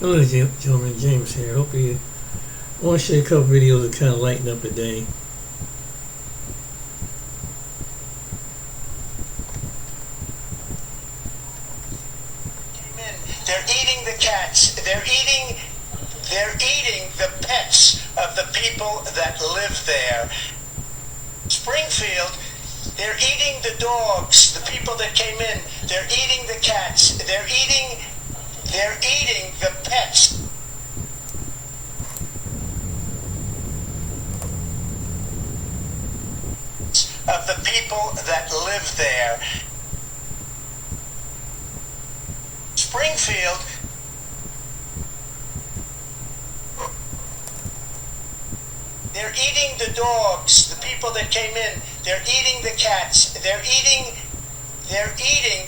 Hello, gentlemen. James here. Hope you. I want to show you a couple videos that kind of lighten up the day. They're eating the cats. They're eating the pets of the people that live there. Springfield, they're eating the dogs, the people that came in. They're eating the cats. They're eating the pets of the people that live there. Springfield, they're eating the dogs, the people that came in. They're eating the cats. They're eating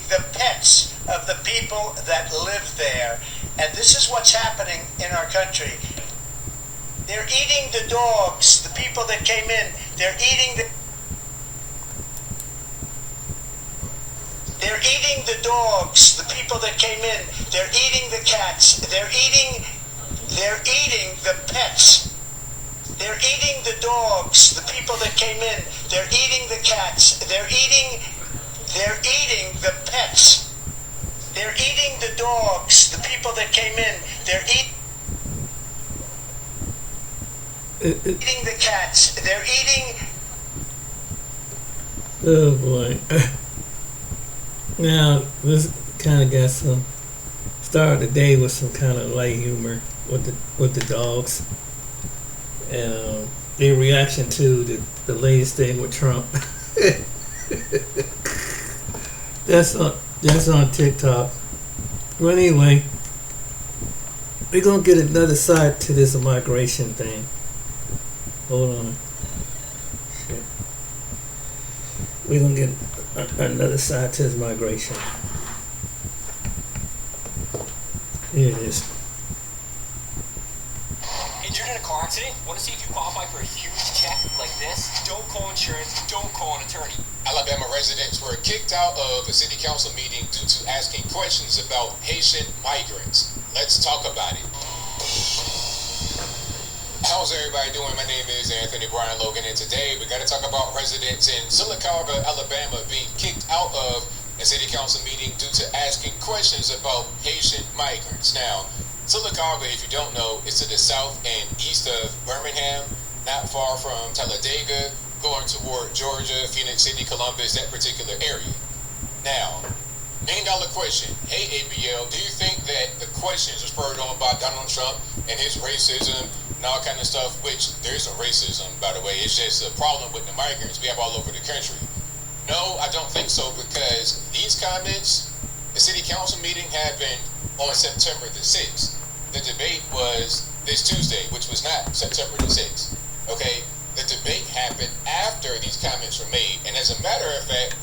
the pets of the people that live there. And this is what's happening in our country. They're eating the dogs, the people that came in. They're eating the dogs, the people that came in. They're eating the cats. They're eating the pets. They're eating the dogs, the people that came in. They're eating the cats. They're eating the pets. They're eating the dogs, the people that came in. They're eating the cats. They're eating. Oh boy. Now this kind of got some. Started the day with some kind of light humor with the dogs. Their reaction to the latest thing with Trump. That's on TikTok. Well, anyway, we're gonna get another side to this migration thing. Hold on. Shit. We're gonna get another side to this migration. Here it is. Injured in a car accident? Want to see if you qualify for a huge check like this? Don't call insurance, don't call an attorney. Alabama residents were kicked out of a city council meeting due to asking questions about Haitian migrants. Let's talk about it. How's everybody doing? My name is Anthony Brian Logan, and today we got to talk about residents in Sylacauga, Alabama being kicked out of a city council meeting due to asking questions about Haitian migrants. Now, Sylacauga, if you don't know, is to the south and east of Birmingham, not far from Talladega, going toward Georgia, Phoenix City, Columbus, that particular area. Now, $1 million question. Hey, ABL, do you think that the questions are spurred on by Donald Trump and his racism and all kind of stuff, which there's no racism, by the way. It's just a problem with the migrants we have all over the country. No, I don't think so, because these comments, the city council meeting happened on September the 6th. The debate was this Tuesday, which was not September the 6th. Okay, the debate happened after these comments were made. And as a matter of fact,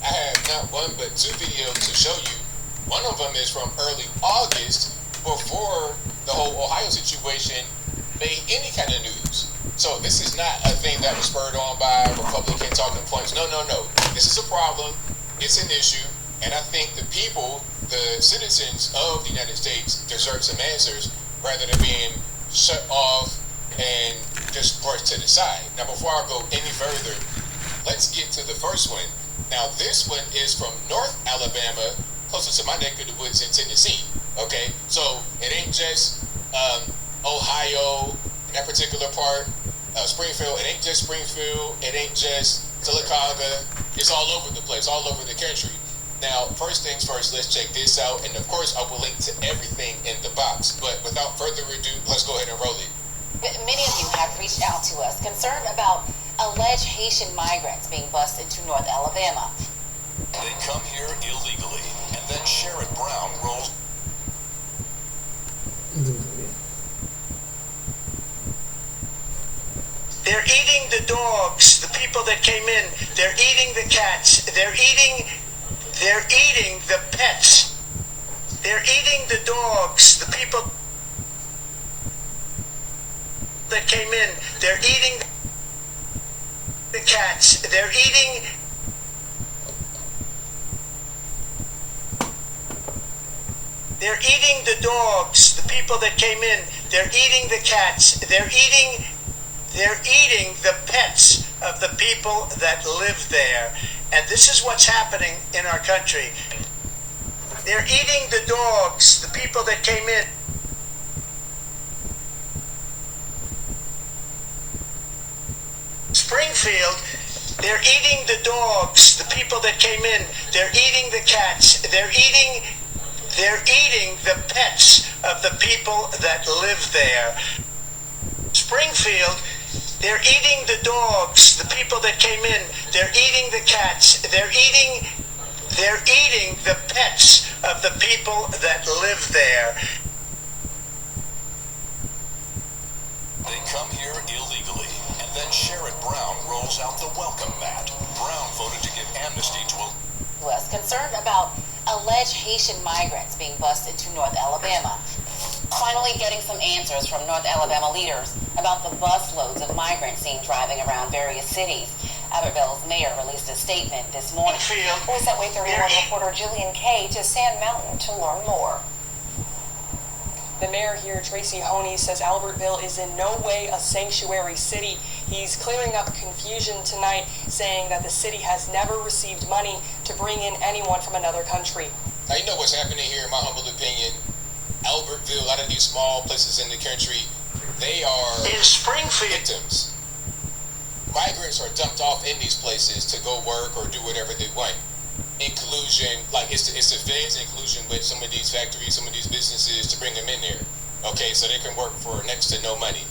I have not one but two videos to show you. One of them is from early August, before the whole Ohio situation made any kind of news. So this is not a thing that was spurred on by Republican talking points. No. This is a problem. It's an issue. And I think the people, the citizens of the United States, deserve some answers rather than being shut off and just brushed to the side. Now, before I go any further, let's get to the first one. Now, this one is from North Alabama, closer to my neck of the woods in Tennessee. Okay, so it ain't just Ohio, in that particular part, Springfield. It ain't just Springfield. It ain't just Sylacauga. It's all over the place, all over the country. Now, first things first, let's check this out. And of course, I will link to everything in the box. But without further ado, let's go ahead and roll it. Many of you have reached out to us concerned about alleged Haitian migrants being bused into North Alabama. They come here illegally, and then Sherrod Brown rolls. They're eating the dogs, the people that came in. They're eating the cats. They're eating the pets. They're eating the dogs, the people that came in. They're eating the cats. They're eating They're eating the dogs, the people that came in. They're eating the cats. They're eating the pets of the people that live there. And this is what's happening in our country. They're eating the dogs, the people that came in. Springfield, they're eating the dogs, the people that came in. They're eating the cats. They're eating the pets of the people that live there. Springfield, they're eating the dogs, the people that came in. They're eating the cats. They're eating the pets of the people that live there. They come here illegally, and then Sherrod Brown rolls out the welcome mat. Brown voted to give amnesty to Was concerned about alleged Haitian migrants being bused into North Alabama. Finally getting some answers from North Alabama leaders about the busloads of migrants seen driving around various cities. Albertville's mayor released a statement this morning. Voice that way 31 reporter Jillian Kay to Sand Mountain to learn more. The mayor here, Tracy Honey, says Albertville is in no way a sanctuary city. He's clearing up confusion tonight, saying that the city has never received money to bring in anyone from another country. Now, you know what's happening here, in my humble opinion. Albertville, a lot of these small places in the country, they are In Springfield, victims. Migrants are dumped off in these places to go work or do whatever they want. In collusion, like it's the feds in collusion with some of these factories, some of these businesses to bring them in there. Okay, so they can work for next to no money.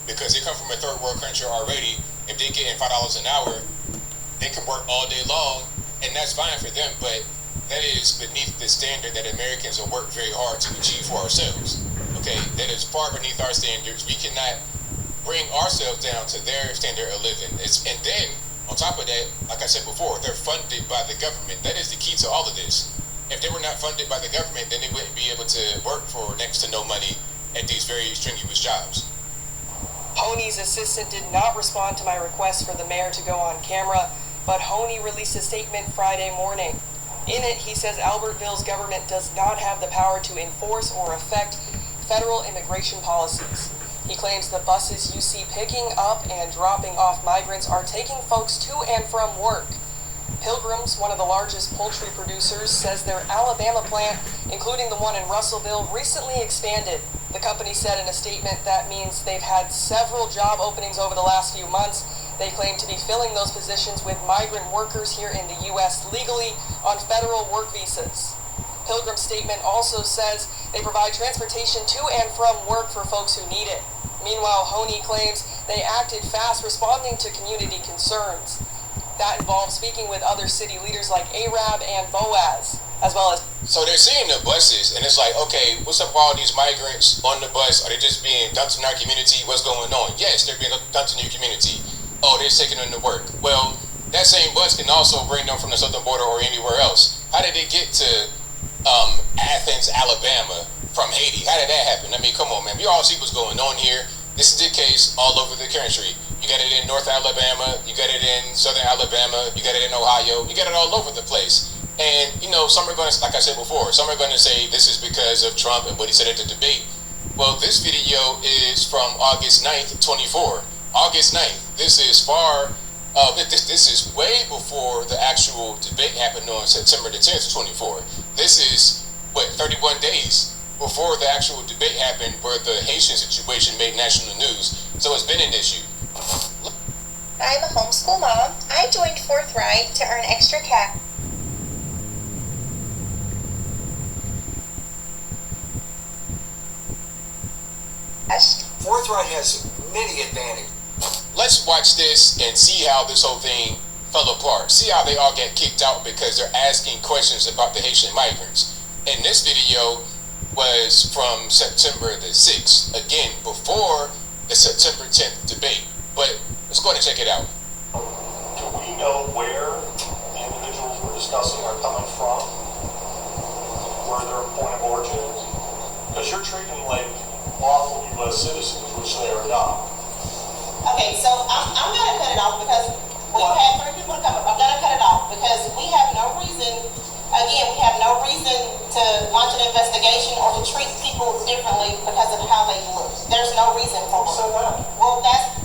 Because they come from a third world country already. If they get $5 an hour, they can work all day long, and that's fine for them, but that is beneath the standard that Americans will work very hard to achieve for ourselves. Okay, that is far beneath our standards. We cannot bring ourselves down to their standard of living. And then, on top of that, like I said before, they're funded by the government. That is the key to all of this. If they were not funded by the government, then they wouldn't be able to work for next to no money at these very strenuous jobs. Honey's assistant did not respond to my request for the mayor to go on camera, but Honey released a statement Friday morning. In it, he says Albertville's government does not have the power to enforce or affect federal immigration policies. He claims the buses you see picking up and dropping off migrants are taking folks to and from work. Pilgrims, one of the largest poultry producers, says their Alabama plant, including the one in Russellville, recently expanded. The company said in a statement that means they've had several job openings over the last few months. They claim to be filling those positions with migrant workers here in the U.S. legally on federal work visas. Pilgrim's statement also says they provide transportation to and from work for folks who need it. Meanwhile, Honey claims they acted fast responding to community concerns. That involves speaking with other city leaders like Arab and Boaz, as well as... So they're seeing the buses, and it's like, okay, what's up with all these migrants on the bus? Are they just being dumped in our community? What's going on? Yes, they're being dumped in your community. Oh, they're taking them to work. Well, that same bus can also bring them from the southern border or anywhere else. How did they get to Athens, Alabama from Haiti? How did that happen? I mean, come on, man. We all see what's going on here. This is the case all over the country. You got it in North Alabama, you got it in Southern Alabama, you got it in Ohio, you got it all over the place. And, you know, some are going to, like I said before, some are going to say this is because of Trump and what he said at the debate. Well, this video is from August 9th, 24. August 9th. This is this is way before the actual debate happened on September the 10th, 24. This is, 31 days before the actual debate happened where the Haitian situation made national news. So it's been an issue. I'm a homeschool mom. I joined Forthright to earn extra cash. Forthright has many advantages. Let's watch this and see how this whole thing fell apart. See how they all get kicked out because they're asking questions about the Haitian migrants. And this video was from September the 6th, again, before the September 10th debate. But let's go ahead and check it out. Do we know where the individuals we're discussing are coming from? Where their point of origin is? Because you're treating them like lawful U.S. citizens, which they are not. Okay, so I'm going to cut it off because we've had 3 people come up. I'm going to cut it off because we have no reason, again, we have no reason to to launch an investigation or to treat people differently because of how they look. There's no reason for it. So that. Well, that's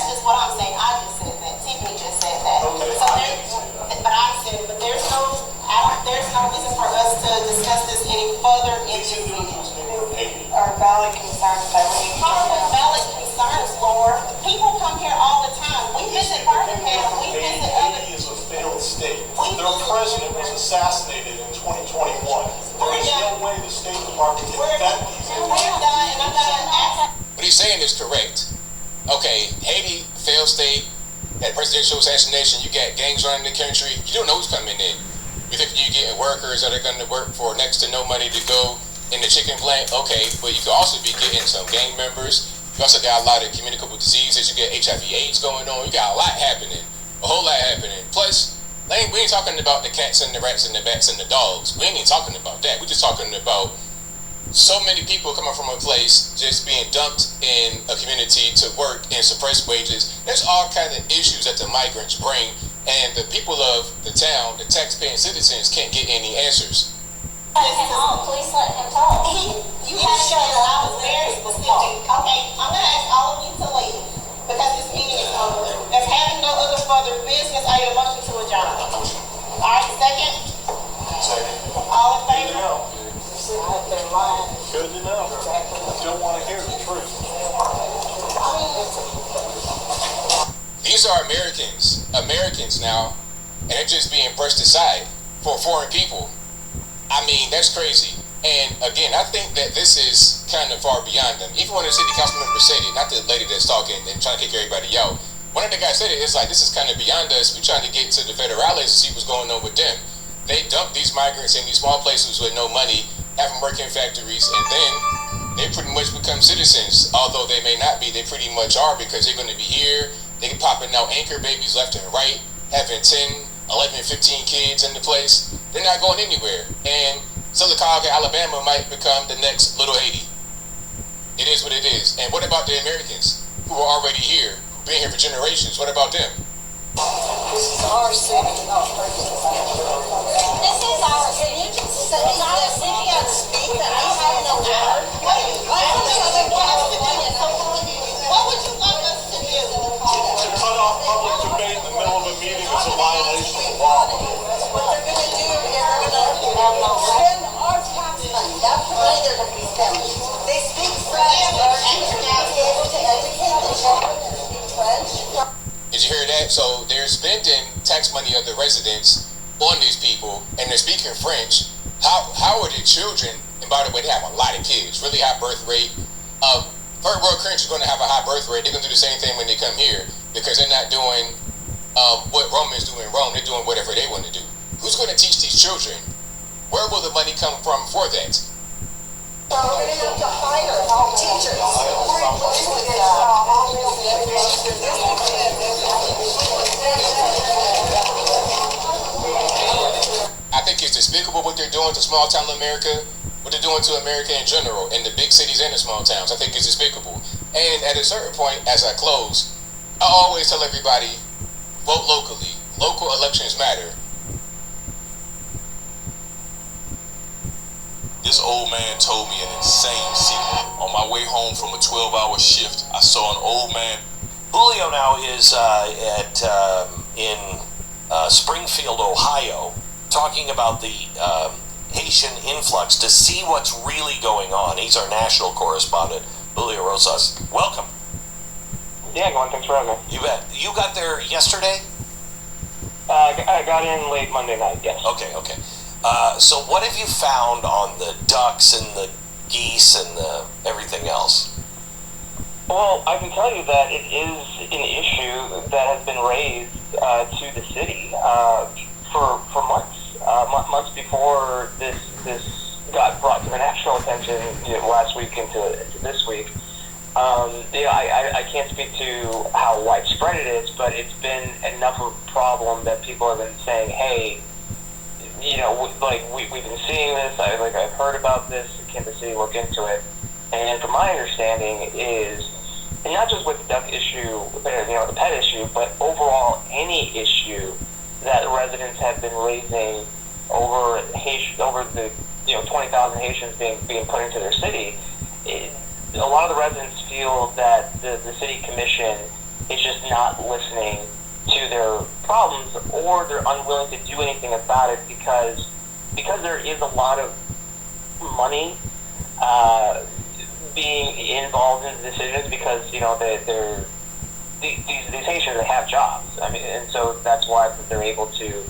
just what I'm saying. I just said that. Tiffany just said that. Okay, So I there, didn't say that. but I said, but there's no reason for us to discuss this any further in These this meeting. individuals named Haiti. Are valid concerns that we need. How are valid concerns, Laura? People come here all the time. We visit Birmingham. We visit other. Haiti is a failed state. We Their visit- president was assassinated in 2021. There is no way the State Department can vet these We're individuals. done, and I'm gonna ask. What he's saying is correct. Okay, Haiti, failed state, had presidential assassination, you got gangs running the country, you don't know who's coming in. You think you're getting workers that are going to work for next to no money to go in the chicken plant? Okay, but you could also be getting some gang members. You also got a lot of communicable diseases. You got HIV/AIDS going on. You got a lot happening, a whole lot happening. Plus, we ain't talking about the cats and the rats and the bats and the dogs. We ain't even talking about that. We're just talking about so many people coming from a place just being dumped in a community to work and suppress wages. There's all kinds of issues that the migrants bring, and the people of the town, the taxpaying citizens, can't get any answers. Please let him talk. You have to show I was very specific. Okay, I'm gonna ask all of you to leave because this meeting is over. If having no other further business, I need a motion to adjourn. All right, second. All in favor? Good to know. Don't want to hear the truth. These are Americans now, and they're just being brushed aside for foreign people. I mean, that's crazy. And again, I think that this is kind of far beyond them. Even when the city council member said it, not the lady that's talking and trying to kick everybody out, one of the guys said it, it's like, this is kind of beyond us. We're trying to get to the federales to see what's going on with them. They dump these migrants in these small places with no money, have them work in factories, and then they pretty much become citizens. Although they may not be, they pretty much are, because they're going to be here. They can popping out anchor babies left and right, having 10, 11, 15 kids in the place. They're not going anywhere. And Silicaga, Alabama might become the next little Haiti. It is what it is. And what about the Americans who are already here, who've been here for generations? What about them? This is our city. This is our city. So it's our city on speak that we have no power. What would you like us to do? To cut off public debate in the middle of a meeting is a violation of law. What they're going to do is they're going to spend our tax money. That's the way they're going to be spending. They speak French. They're actually be able to educate the children and speak French. Did you hear that? So they're spending tax money of the residents on these people, and they're speaking French. How are the children? And by the way, they have a lot of kids, really high birth rate. Third world countries are going to have a high birth rate. They're going to do the same thing when they come here because they're not doing what Romans do in Rome. They're doing whatever they want to do. Who's going to teach these children? Where will the money come from for that? So we're going to have to hire teachers. I think it's despicable what they're doing to small town America, what they're doing to America in general, in the big cities and the small towns. I think it's despicable. And at a certain point, as I close, I always tell everybody, vote locally. Local elections matter. This old man told me an insane secret. On my way home from a 12-hour shift, I saw an old man. Julio now is in Springfield, Ohio, talking about the Haitian influx to see what's really going on. He's our national correspondent, Julio Rosas. Welcome. Yeah, Glenn, thanks for having me. You bet. You got there yesterday? I got in late Monday night, yes. Okay. So what have you found on the ducks and the geese and the everything else? Well, I can tell you that it is an issue that has been raised to the city for months. Months before this got brought to the national attention, last week into this week. I can't speak to how widespread it is, but it's been enough of a problem that people have been saying, hey, we've been seeing this, I've heard about this, can the city look into it? And from my understanding is, and not just with the duck issue, the pet issue, but overall any issue that residents have been raising over the 20,000 Haitians being put into their city, a lot of the residents feel that the city commission is just not listening to their problems, or they're unwilling to do anything about it because there is a lot of money being involved in the decisions, because these Haitians, they have jobs. I mean, and so that's why they're able to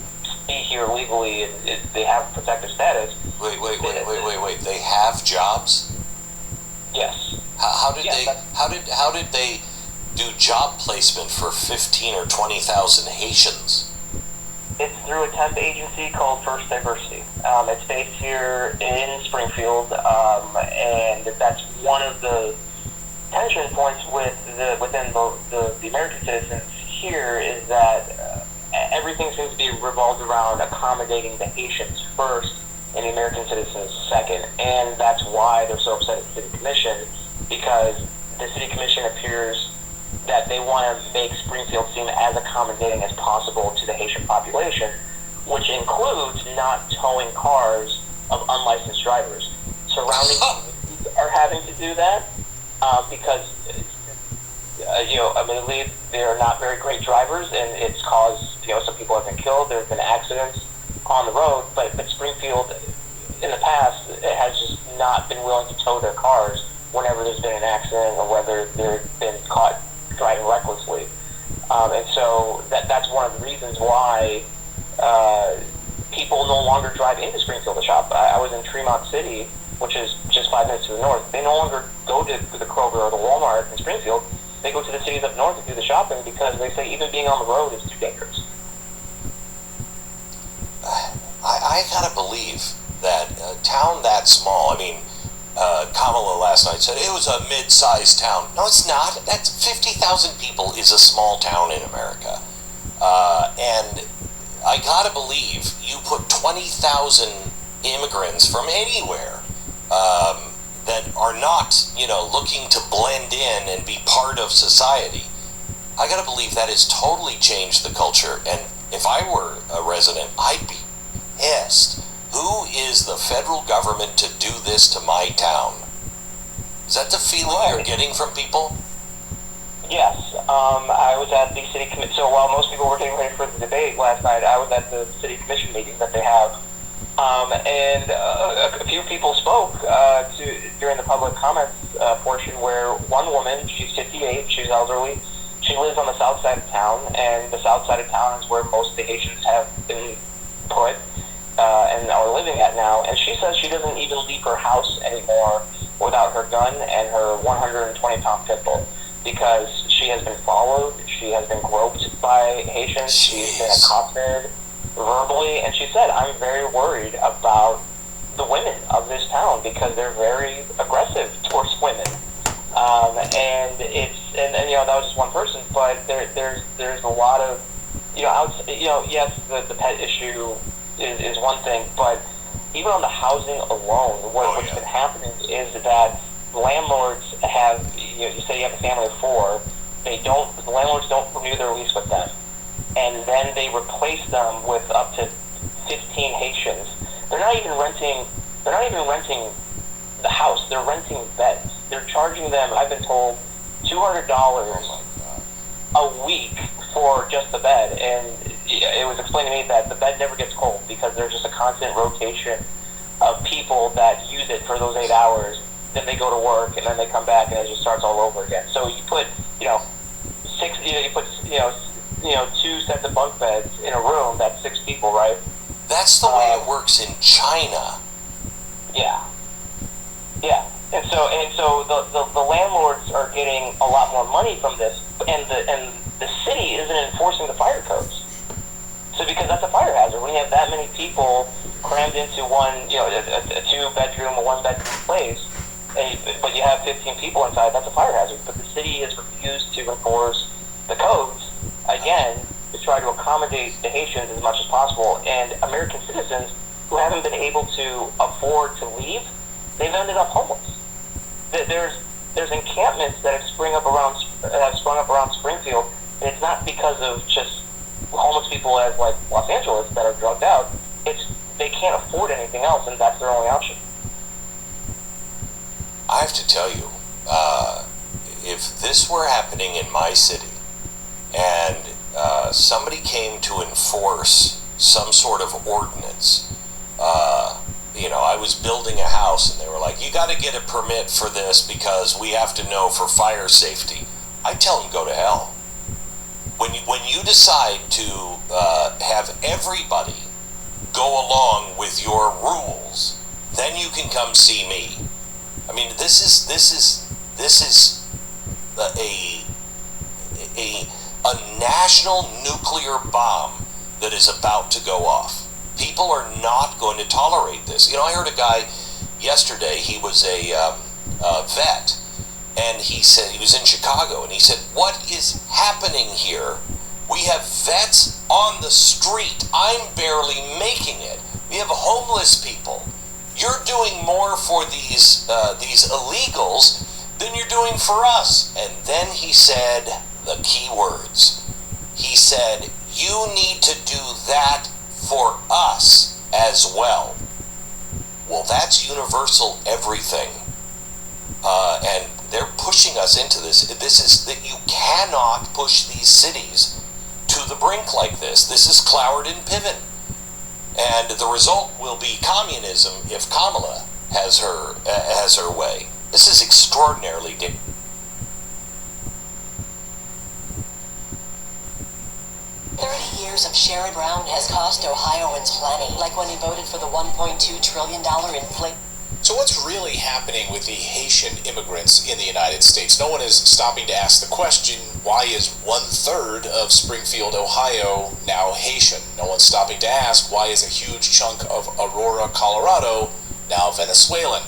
be here legally, and they have protective status. Wait. They have jobs? Yes. How did they do job placement for 15 or 20,000 Haitians? It's through a temp agency called First Diversity. It's based here in Springfield, and that's one of the tension points within the American citizens here, is that everything seems to be revolved around accommodating the Haitians first and the American citizens second, and that's why they're so upset at the City Commission, because the City Commission appears that they want to make Springfield seem as accommodating as possible to the Haitian population, which includes not towing cars of unlicensed drivers. Surrounding communities are having to do that because, admittedly, they are not very great drivers, and it's caused, some people have been killed, there have been accidents on the road, but Springfield, in the past, has just not been willing to tow their cars whenever there's been an accident or whether they've been caught driving recklessly. And so that's one of the reasons why people no longer drive into Springfield to shop. I was in Tremont City, which is just 5 minutes to the north. They no longer go to the Kroger or the Walmart in Springfield. They go to the cities up north to do the shopping because they say even being on the road is too dangerous. I gotta believe that a town that small, Kamala last night said it was a mid-sized town. No, it's not. That's 50,000 people is a small town in America. And I gotta believe you put 20,000 immigrants from anywhere that are not, looking to blend in and be part of society. I gotta believe that has totally changed the culture. And if I were a resident, I'd be pissed. Who is the federal government to do this to my town? Is that the feeling you're getting from people? Yes. I was at the city commission. So while most people were getting ready for the debate last night, I was at the city commission meeting that they have. And a few people spoke during the public comments portion, where one woman, she's 58, she's elderly, she lives on the south side of town, and the south side of town is where most of the Haitians have been put and are living at now, and she says she doesn't even leave her house anymore without her gun and her 120-pound pit bull, because she has been followed, she has been groped by Haitians, she's been accosted verbally, and she said, I'm very worried about the women of this town because they're very aggressive towards women. That was just one person, but there's a lot of, yes, the pet issue is one thing, but even on the housing alone, what's been happening is that landlords have, you say you have a family of 4, the landlords don't renew their lease with them, and then they replace them with up to 15 Haitians. They're not even renting the house, they're renting beds. They're charging them, I've been told, $200 a week for just the bed, and it was explained to me that the bed never gets cold because there's just a constant rotation of people that use it for those 8 hours. Then they go to work and then they come back and it just starts all over again. So you put, 2 sets of bunk beds in a room. That's 6 people, right? That's the way it works in China. Yeah. And so the landlords are getting a lot more money from this, and the city isn't enforcing the fire codes. So because that's a fire hazard, when you have that many people crammed into one, a 2-bedroom or 1-bedroom place, but you have 15 people inside, that's a fire hazard. But the city has refused to enforce the codes, again, to try to accommodate the Haitians as much as possible. And American citizens who haven't been able to afford to leave, they've ended up homeless. There's encampments that have sprung up around Springfield, and it's not because of just homeless people as like Los Angeles that are drugged out. It's they can't afford anything else, and that's their only option. I have to tell you, if this were happening in my city, and somebody came to enforce some sort of ordinance, I was building a house and they were like, you got to get a permit for this because we have to know for fire safety. I tell them, go to hell. When you decide to have everybody go along with your rules, then you can come see me. I mean, this is a national nuclear bomb that is about to go off. People are not going to tolerate this. I heard a guy yesterday, he was a vet, and he said, he was in Chicago, and he said, what is happening here? We have vets on the street. I'm barely making it. We have homeless people. You're doing more for these illegals than you're doing for us. And then he said the key words. He said, you need to do that for us as well. Well, that's universal everything. And they're pushing us into this. This is that you cannot push these cities to the brink like this. This is Cloward and Piven. And the result will be communism if Kamala has her way. This is extraordinarily dangerous. 30 years of Sherrod Brown has cost Ohioans plenty, like when he voted for the $1.2 trillion inflation. So what's really happening with the Haitian immigrants in the United States? No one is stopping to ask the question, why is 1/3 of Springfield, Ohio now Haitian? No one's stopping to ask, why is a huge chunk of Aurora, Colorado now Venezuelan?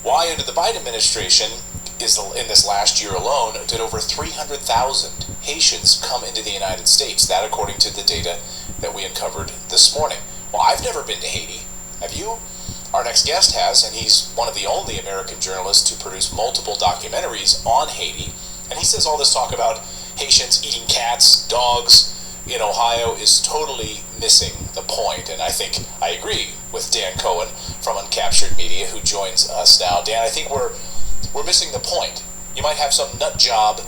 Why under the Biden administration is in this last year alone did over 300,000 Haitians come into the United States? That according to the data that we uncovered this morning. Well, I've never been to Haiti. Have you? Our next guest has, and he's one of the only American journalists to produce multiple documentaries on Haiti. And he says all this talk about Haitians eating cats, dogs in Ohio is totally missing the point. And I think I agree with Dan Cohen from Uncaptured Media, who joins us now. Dan, I think we're missing the point. You might have some nut job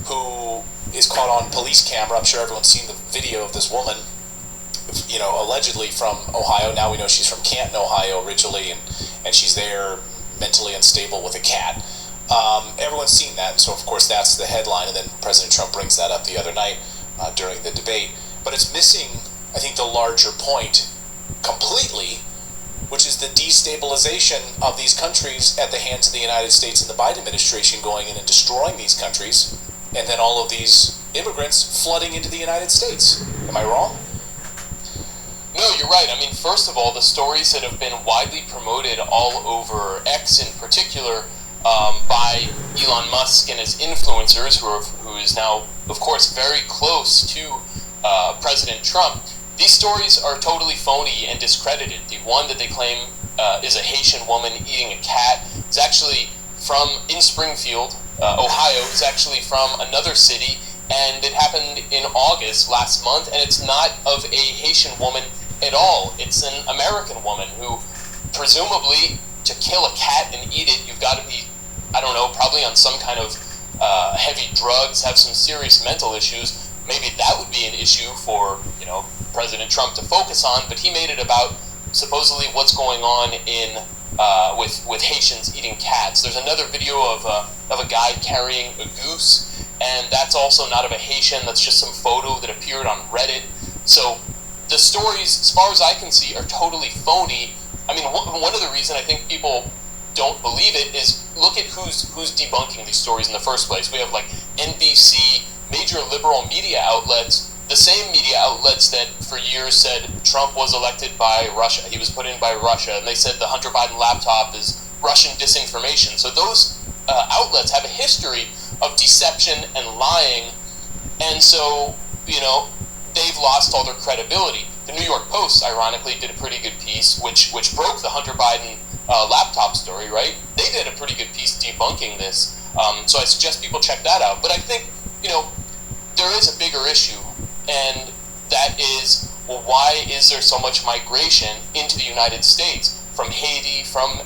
who is caught on police camera. I'm sure everyone's seen the video of this woman, allegedly from Ohio. Now we know she's from Canton, Ohio originally, and she's there mentally unstable with a cat. Everyone's seen that, and so of course that's the headline, and then President Trump brings that up the other night during the debate. But it's missing, I think, the larger point completely, which is the destabilization of these countries at the hands of the United States and the Biden administration going in and destroying these countries, and then all of these immigrants flooding into the United States. Am I wrong? No, you're right. I mean, first of all, the stories that have been widely promoted all over X in particular by Elon Musk and his influencers, who is now, of course, very close to President Trump, these stories are totally phony and discredited. The one that they claim is a Haitian woman eating a cat is actually in Springfield, Ohio. It's actually from another city, and it happened in August last month, and it's not of a Haitian woman at all. It's an American woman who, presumably, to kill a cat and eat it, you've got to be, I don't know, probably on some kind of heavy drugs, have some serious mental issues. Maybe that would be an issue for, President Trump to focus on, but he made it about supposedly what's going on in with Haitians eating cats. There's another video of a guy carrying a goose, and that's also not of a Haitian. That's just some photo that appeared on Reddit. So the stories, as far as I can see, are totally phony. I mean, one of the reasons I think people don't believe it is look at who's debunking these stories in the first place. We have like NBC, major liberal media outlets, the same media outlets that for years said Trump was elected by Russia. He was put in by Russia, and they said the Hunter Biden laptop is Russian disinformation. So those outlets have a history of deception and lying, and so, they've lost all their credibility. The New York Post, ironically, did a pretty good piece, which broke the Hunter Biden laptop story, right? They did a pretty good piece debunking this. So I suggest people check that out. But I think, there is a bigger issue, and that is well, why is there so much migration into the United States from Haiti, from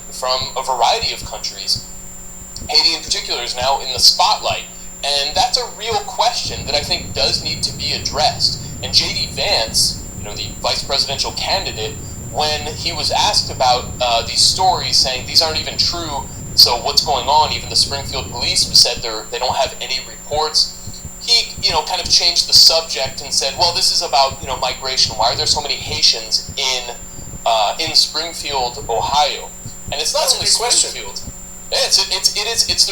a variety of countries? Haiti in particular is now in the spotlight, and that's a real question that I think does need to be addressed. And J.D. Vance, the vice presidential candidate, when he was asked about these stories, saying these aren't even true, so what's going on? Even the Springfield police said they don't have any reports. He, kind of changed the subject and said, well, this is about, migration. Why are there so many Haitians in Springfield, Ohio? And it's not only Springfield. Yeah, it's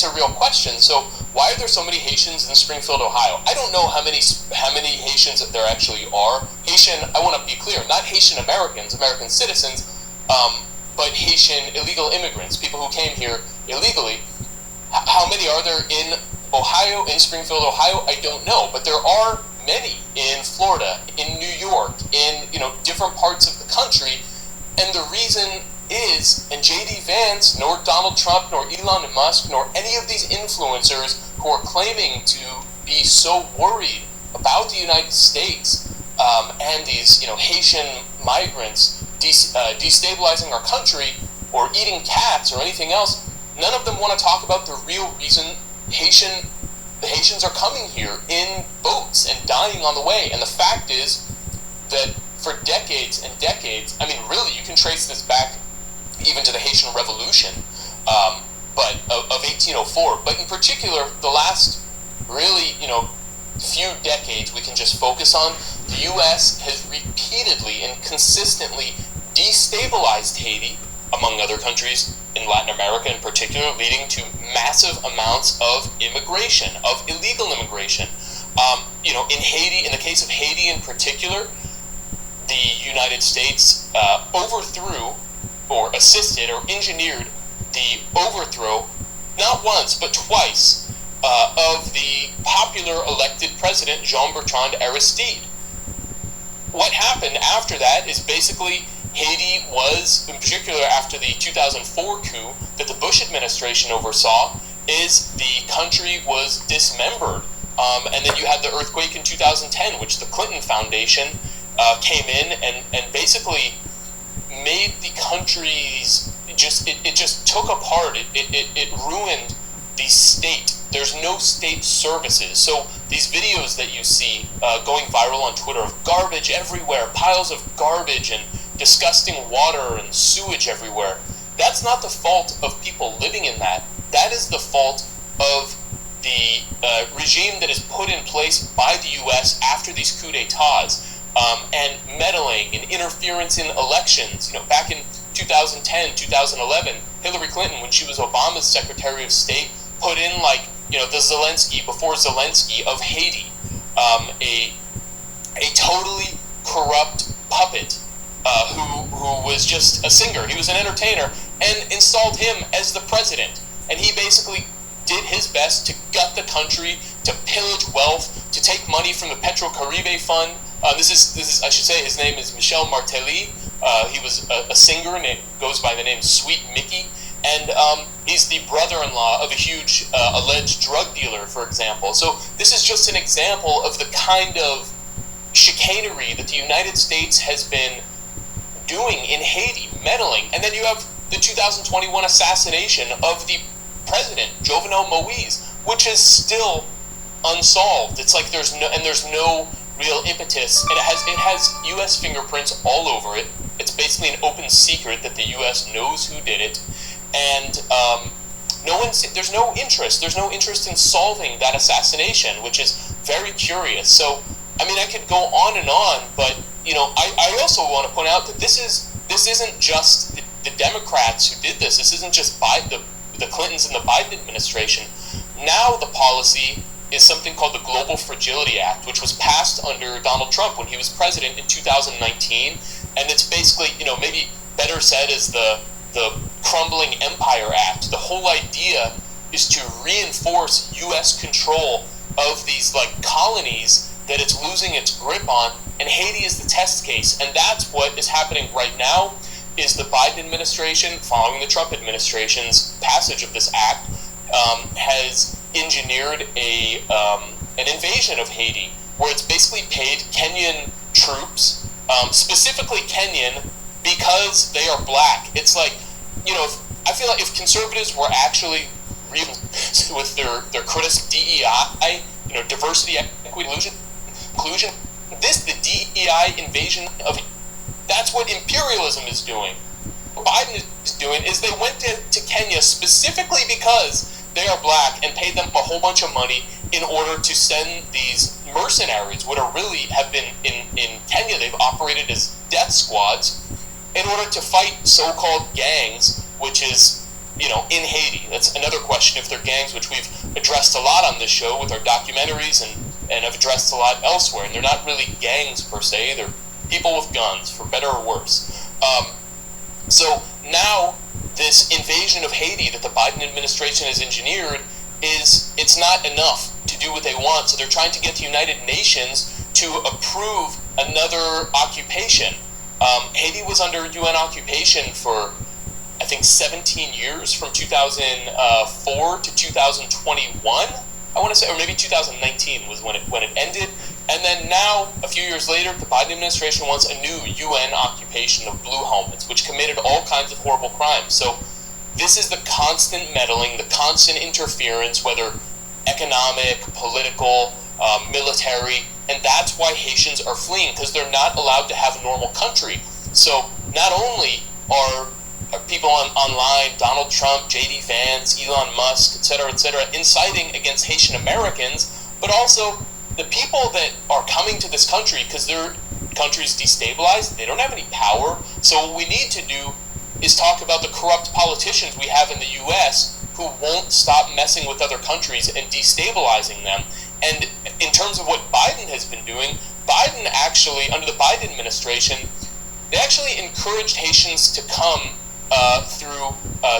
a real question. So why are there so many Haitians in Springfield, Ohio? I don't know how many Haitians that there actually are. Haitian, I want to be clear, not Haitian Americans, American citizens, but Haitian illegal immigrants, people who came here illegally. How many are there in Ohio, in Springfield, Ohio? I don't know, but there are many in Florida, in New York, in different parts of the country, and the reason is, and J.D. Vance, nor Donald Trump, nor Elon Musk, nor any of these influencers who are claiming to be so worried about the United States and these Haitian migrants destabilizing our country or eating cats or anything else, none of them want to talk about the real reason the Haitians are coming here in boats and dying on the way. And the fact is that for decades and decades, I mean, really, you can trace this back even to the Haitian Revolution, but of 1804. But in particular, the last really, few decades we can just focus on, the U.S. has repeatedly and consistently destabilized Haiti, among other countries in Latin America in particular, leading to massive amounts of immigration, of illegal immigration. In Haiti, in the case of Haiti in particular, the United States overthrew or assisted or engineered the overthrow, not once, but twice, of the popular elected president, Jean-Bertrand Aristide. What happened after that is basically Haiti was, in particular after the 2004 coup that the Bush administration oversaw, is the country was dismembered. And then you had the earthquake in 2010, which the Clinton Foundation came in and basically made the country's it just took apart. It ruined the state. There's no state services. So these videos that you see going viral on Twitter of garbage everywhere, piles of garbage and disgusting water and sewage everywhere, that's not the fault of people living in that. That is the fault of the regime that is put in place by the U.S. after these coups d'etats. And meddling and interference in elections. Back in 2010, 2011, Hillary Clinton, when she was Obama's Secretary of State, put in the Zelensky, before Zelensky of Haiti, a totally corrupt puppet who was just a singer. He was an entertainer, and installed him as the president. And he basically did his best to gut the country, to pillage wealth, to take money from the Petro-Caribe Fund. This is I should say his name is Michel Martelly. He was a singer and it goes by the name Sweet Mickey. And he's the brother-in-law of a huge alleged drug dealer, for example. So this is just an example of the kind of chicanery that the United States has been doing in Haiti, meddling. And then you have the 2021 assassination of the president, Jovenel Moïse, which is still unsolved. It's like there's no real impetus, and it has U.S. fingerprints all over it. It's basically an open secret that the U.S. knows who did it, and there's no interest in solving that assassination, which is very curious. So, I mean, I could go on, but I also want to point out that this isn't just the Democrats who did this. This isn't just the Clintons and the Biden administration. Now the policy is something called the Global Fragility Act, which was passed under Donald Trump when he was president in 2019, and it's basically, maybe better said as the Crumbling Empire Act. The whole idea is to reinforce U.S. control of these colonies that it's losing its grip on, and Haiti is the test case, and that's what is happening right now. Is the Biden administration, following the Trump administration's passage of this act, has engineered an invasion of Haiti, where it's basically paid Kenyan troops, specifically Kenyan, because they are black. It's like, I feel like if conservatives were actually real with their critical DEI, diversity, equity, inclusion, the DEI invasion of, that's what imperialism is doing. What Biden is doing is they went to Kenya specifically because they are black and paid them a whole bunch of money in order to send these mercenaries, what are really have been in Kenya, they've operated as death squads in order to fight so-called gangs, which is, in Haiti. That's another question if they're gangs, which we've addressed a lot on this show with our documentaries and have addressed a lot elsewhere. And they're not really gangs per se, they're people with guns, for better or worse. So now this invasion of Haiti that the Biden administration has engineered it's not enough to do what they want. So they're trying to get the United Nations to approve another occupation. Haiti was under UN occupation for, I think, 17 years, from 2004 to 2021, I want to say, or maybe 2019 was when it ended. And then now, a few years later, the Biden administration wants a new UN occupation of blue helmets, which committed all kinds of horrible crimes. So this is the constant meddling, the constant interference, whether economic, political, military, and that's why Haitians are fleeing, because they're not allowed to have a normal country. So not only are people online, Donald Trump, J.D. Vance, Elon Musk, etc., inciting against Haitian Americans, but also the people that are coming to this country because their country's destabilized, they don't have any power. So what we need to do is talk about the corrupt politicians we have in the U.S. who won't stop messing with other countries and destabilizing them. And in terms of what Biden has been doing, Biden actually, under the Biden administration, they actually encouraged Haitians to come through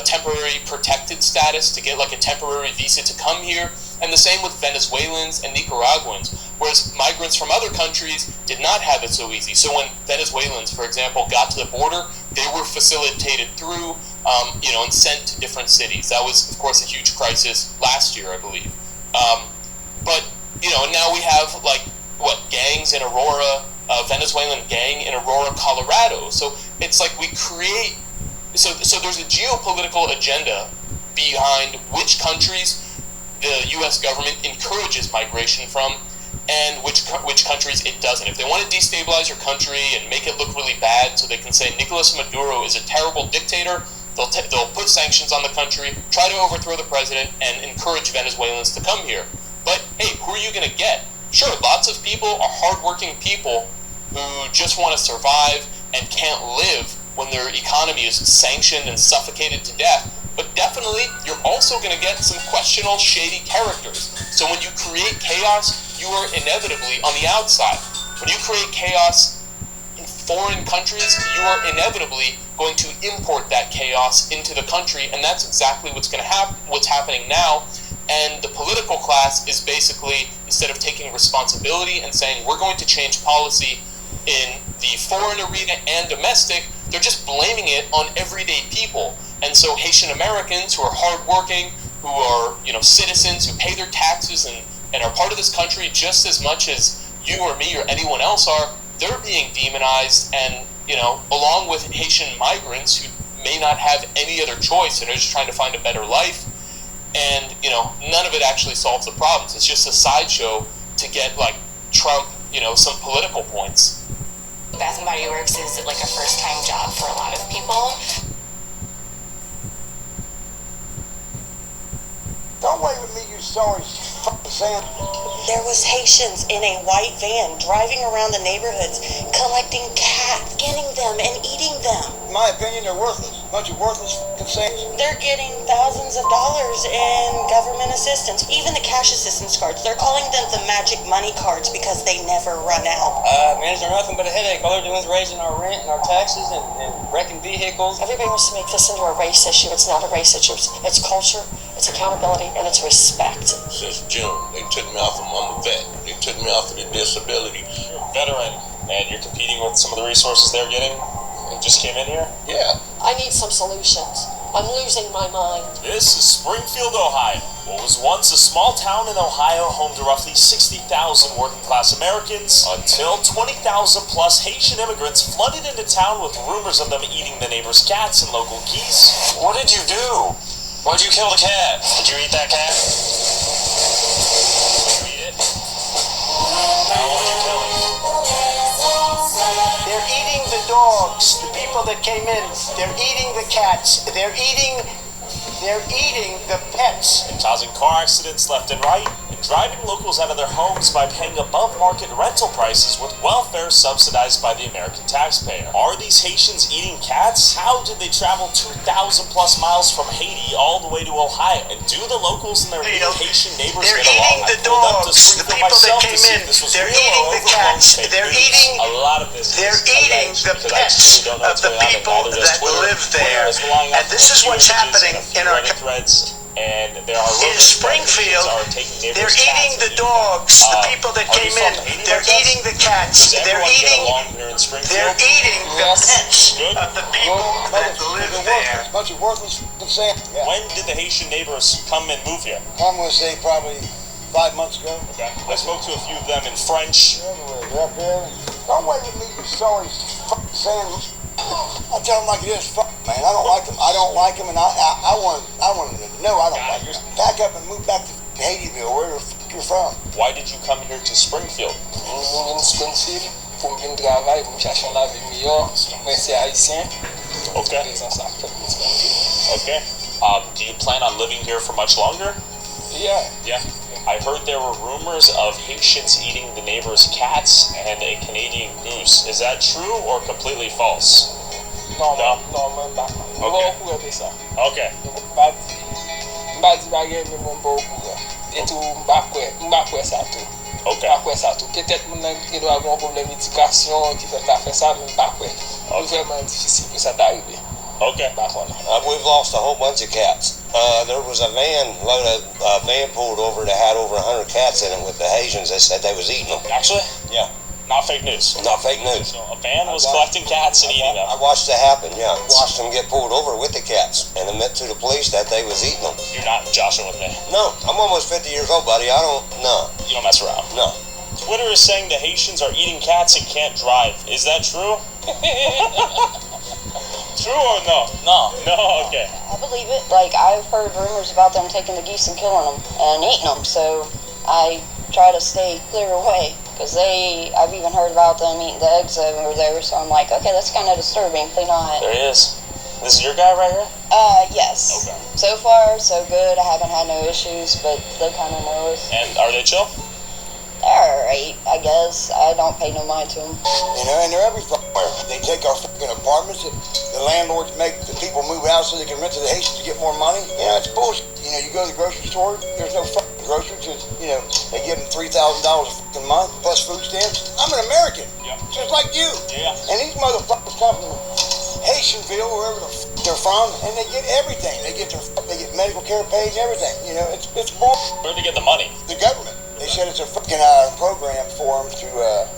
temporary protected status, to get like a temporary visa to come here, and the same with Venezuelans and Nicaraguans, whereas migrants from other countries did not have it so easy. So when Venezuelans, for example, got to the border, they were facilitated through, and sent to different cities. That was, of course, a huge crisis last year, I believe. But now we have gangs in Aurora, a Venezuelan gang in Aurora, Colorado. So it's like we create. So there's a geopolitical agenda behind which countries the U.S. government encourages migration from, and which countries it doesn't. If they want to destabilize your country and make it look really bad, so they can say Nicolas Maduro is a terrible dictator, they'll put sanctions on the country, try to overthrow the president, and encourage Venezuelans to come here. But hey, who are you going to get? Sure, lots of people are hardworking people who just want to survive and can't live when their economy is sanctioned and suffocated to death. But definitely, you're also going to get some questionable, shady characters. So when you create chaos, you are inevitably on the outside. When you create chaos in foreign countries, you are inevitably going to import that chaos into the country, and that's exactly what's going to happen. What's happening now. And the political class is basically, instead of taking responsibility and saying we're going to change policy in the foreign arena and domestic, they're just blaming it on everyday people. And so Haitian Americans who are hardworking, who are citizens, who pay their taxes and are part of this country just as much as you or me or anyone else are, they're being demonized, and along with Haitian migrants who may not have any other choice and are just trying to find a better life. And none of it actually solves the problems. It's just a sideshow to get Trump some political points. Bath and Body Works is like a first-time job for a lot of people. Don't wave at me, you sorry fucking Sam. There was Haitians in a white van driving around the neighborhoods, collecting cats, skinning them, and eating them. In my opinion, they're worthless. Bunch of worthless things. They're getting thousands of dollars in government assistance, even the cash assistance cards. They're calling them the magic money cards because they never run out. Managers are nothing but a headache. All they're doing is raising our rent and our taxes and wrecking vehicles. Everybody wants to make this into a race issue. It's not a race issue. It's culture, it's accountability, and it's respect. Since June, they took me off. I'm a vet. They took me off of the disability. You're a veteran, and you're competing with some of the resources they're getting, and just came in here? Yeah. I need some solutions. I'm losing my mind. This is Springfield, Ohio. What was once a small town in Ohio, home to roughly 60,000 working-class Americans, until 20,000 plus Haitian immigrants flooded into town with rumors of them eating the neighbors' cats and local geese. What did you do? Why'd you kill the cat? Did you eat that cat? Did you eat it? Now what are you killing? They're eating the dogs, the people that came in. They're eating the cats. They're eating the pets. And causing car accidents left and right, and driving locals out of their homes by paying above-market rental prices with welfare subsidized by the American taxpayer. Are these Haitians eating cats? How did they travel 2,000 plus miles from Haiti all the way to Ohio? And do the locals and their Haitian neighbors They're get along? eating the dogs, the people that came in. They're eating the cats. They're eating. A lot of this. They're eating the pets of the people that live there. And this is what's happening in our threads. And there are in Springfield. They're eating the dogs, the people that came in. They're eating the cats. They're eating. They're eating the pets of the people that live there. Bunch of worthless sand. Yeah. When did the Haitian neighbors come and move here? I'm gonna say probably 5 months ago. Okay. I spoke to a few of them in French. They're up there. Don't wait with me, you sorry sand. I tell them like it is, man. I don't like them. I don't like them, and I want them to know I don't like them. Just pack up and move back to Haitieville, where you're from. Why did you come here to Springfield? In Springfield, pour venir travailler, pour chercher la vie meilleure. Moi, c'est Haïtien. Okay. Okay. Do you plan on living here for much longer? Yeah. Yeah. I heard there were rumors of Haitians eating the neighbors' cats and a Canadian goose. Is that true or completely false? No. Même pas. Okay. Okay. Peut-être moun ki doit avoir un problème d'éducation qui fait faire ça même pas quoi. C'est vraiment difficile pour ça d'arriver. Okay. We've lost a whole bunch of cats. There was a van pulled over that had over 100 cats in it with the Haitians. They said they was eating them. Actually? Yeah. Not fake news. Not fake news. So a van was collecting cats and eating them. I watched it happen, yeah. Watched them get pulled over with the cats and admit to the police that they was eating them. You're not joshing with me. No, I'm almost 50 years old, buddy. No. You don't mess around. No. Twitter is saying the Haitians are eating cats and can't drive. Is that true? True or no? No, okay. I believe it. Like, I've heard rumors about them taking the geese and killing them and eating them, so I try to stay clear away. Because I've even heard about them eating the eggs over there, so I'm like, okay, that's kind of disturbing. They not. There he is. This is your guy right here? Yes. Okay. So far, so good. I haven't had no issues, but they kind of know us. And are they chill? Alright, I guess. I don't pay no mind to them. You know, and they're everywhere. They take our fucking apartments. The landlords make the people move out so they can rent to the Haitians to get more money. You know, it's bullshit. You know, you go to the grocery store, there's no fucking grocery because, you know, they give them $3,000 a fucking month plus food stamps. I'm an American. Yeah. Just like you. Yeah. And these motherfuckers come from Haitianville, wherever the they're from, and they get everything. They get medical care paid and everything. You know, it's bullshit. Where'd they get the money? The government. They said it's a fucking program for them to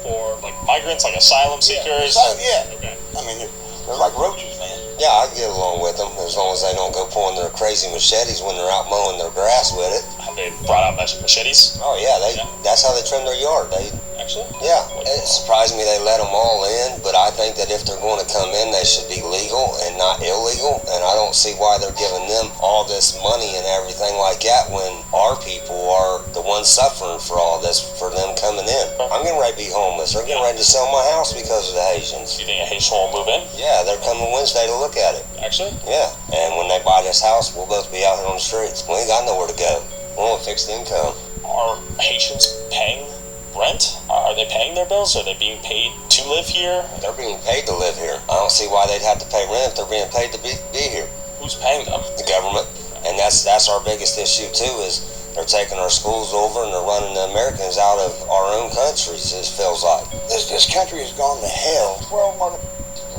for like migrants, like asylum seekers. Yeah. Okay. I mean, they're like roaches, man. Yeah, I get along with them as long as they don't go pulling their crazy machetes when they're out mowing their grass with it. Have they brought out machetes? Oh yeah, that's how they trim their yard. Actually? Yeah, it surprised me they let them all in, but I think that if they're going to come in, they should be legal and not illegal, and I don't see why they're giving them all this money and everything like that when our people are the ones suffering for all this, for them coming in. I'm getting ready to be homeless. They're getting ready to sell my house because of the Haitians. You think a Haitian will move in? Yeah, they're coming Wednesday to look at it. Actually? Yeah, and when they buy this house, we'll both be out here on the streets. We ain't got nowhere to go. We want to fix the income. Are Haitians paying rent? Are they paying their bills? Are they being paid to live here? They're being paid to live here. I don't see why they'd have to pay rent if they're being paid to be here. Who's paying them? The government. And that's our biggest issue too, is they're taking our schools over and they're running the Americans out of our own countries, it feels like. This country has gone to hell. 12 motherfuckers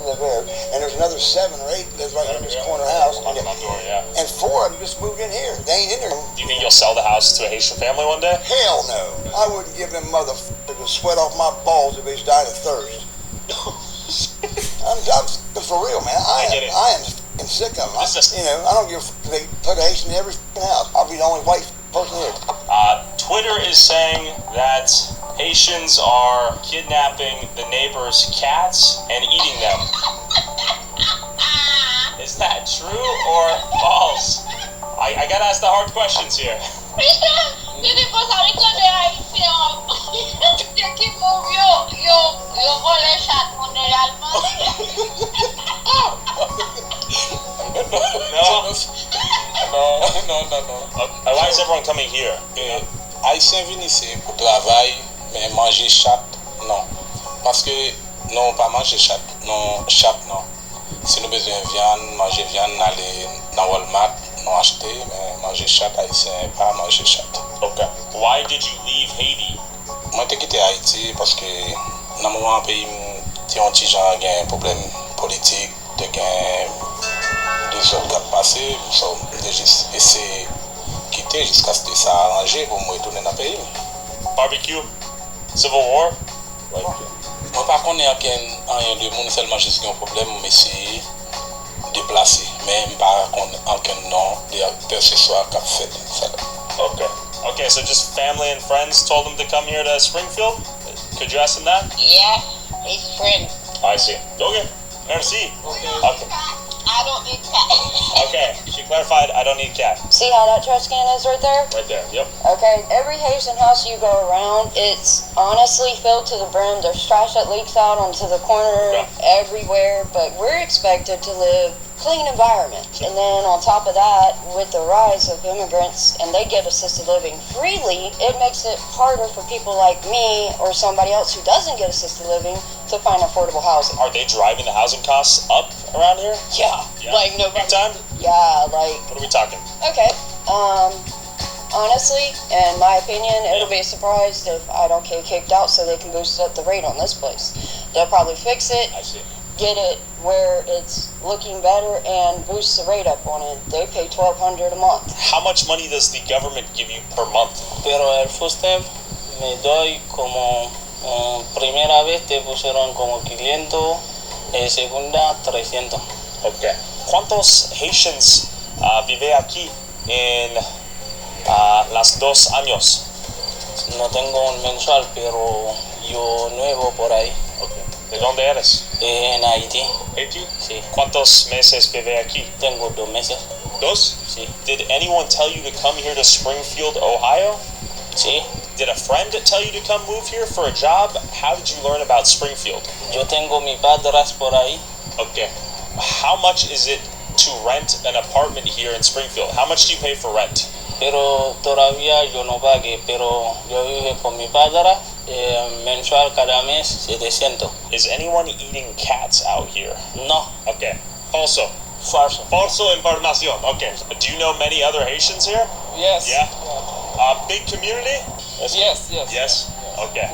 live there, and there's another 7 or 8 live right in this corner house. And 4 of them just moved in here. They ain't in there. Do you think you'll sell the house to a Haitian family one day? Hell no. I wouldn't give them motherfuckers the sweat off my balls if they died of thirst. I'm for real, man. I am I'm sick of them. I don't give a f- they put a Haitian in every house. I'll be the only white person here. Twitter is saying that Haitians are kidnapping the neighbors' cats and eating them. Is that true or false? I gotta ask the hard questions here. Why is everyone coming here? Haïtien vin ici pour travail, mais manger chat, non. Parce que non, pas manger chat, non, chat, non. Si nous besoin de viande, manger viande, aller dans Walmart, non acheter, mais manger chat haïtien, pas manger chat. Okay. Why did you leave Haiti? Moi, j'ai quitté Haïti parce que dans mon pays, il y a un petit genre qui a un problème politique, qui a des autres qui ont passé, j'ai juste essayé de quitter jusqu'à ce que ça arrangé pour me retourner dans le pays. Barbecue? Civil War? Moi, par contre, il n'y a rien de monde, seulement juste un problème, mais c'est déplacé. Mais par contre, aucun nom de personne qui a fait ça. Okay. Okay, so just family and friends told him to come here to Springfield? Could you ask him that? Yeah, his friend. I see. Okay. Merci. Okay. I don't need cat. Okay. She clarified, I don't need cat. See how that trash can is right there? Right there. Yep. Okay, every Haitian house you go around, it's honestly filled to the brim. There's trash that leaks out onto the corner everywhere, but we're expected to live clean environment. And then on top of that, with the rise of immigrants and they get assisted living freely, it makes it harder for people like me or somebody else who doesn't get assisted living to find affordable housing. Are they driving the housing costs up around here? Yeah. Like nobody. Big time? Yeah, like. What are we talking? Okay. Honestly, in my opinion, it'll be a surprise if I don't get kicked out so they can boost up the rate on this place. They'll probably fix it. I see. Get it where it's looking better and boost the rate up on it. They pay $1,200 a month. How much money does the government give you per month? Pero el first time me doy como primera vez te pusieron como 500, segunda 300. Okay. ¿Cuántos Haitians vive aquí en las 2 años? No tengo un mensual, pero yo nuevo por ahí. Okay. ¿De dónde eres? En Haití. Haití? Sí. ¿Cuántos meses vive aquí? Tengo 2 meses. ¿Dos? Sí. Did anyone tell you to come here to Springfield, Ohio? Sí. Did a friend tell you to come move here for a job? How did you learn about Springfield? Yo tengo mi padres por ahí. Okay. How much is it to rent an apartment here in Springfield? How much do you pay for rent? Pero todavía yo no pagué, pero yo vivo con mi padre, mensual cada mes 700. Is anyone eating cats out here? No. Okay. Falso. Falso. Falso información. Okay. Do you know many other Haitians here? Yes. Yeah? Big community? Yes. Yes? Okay.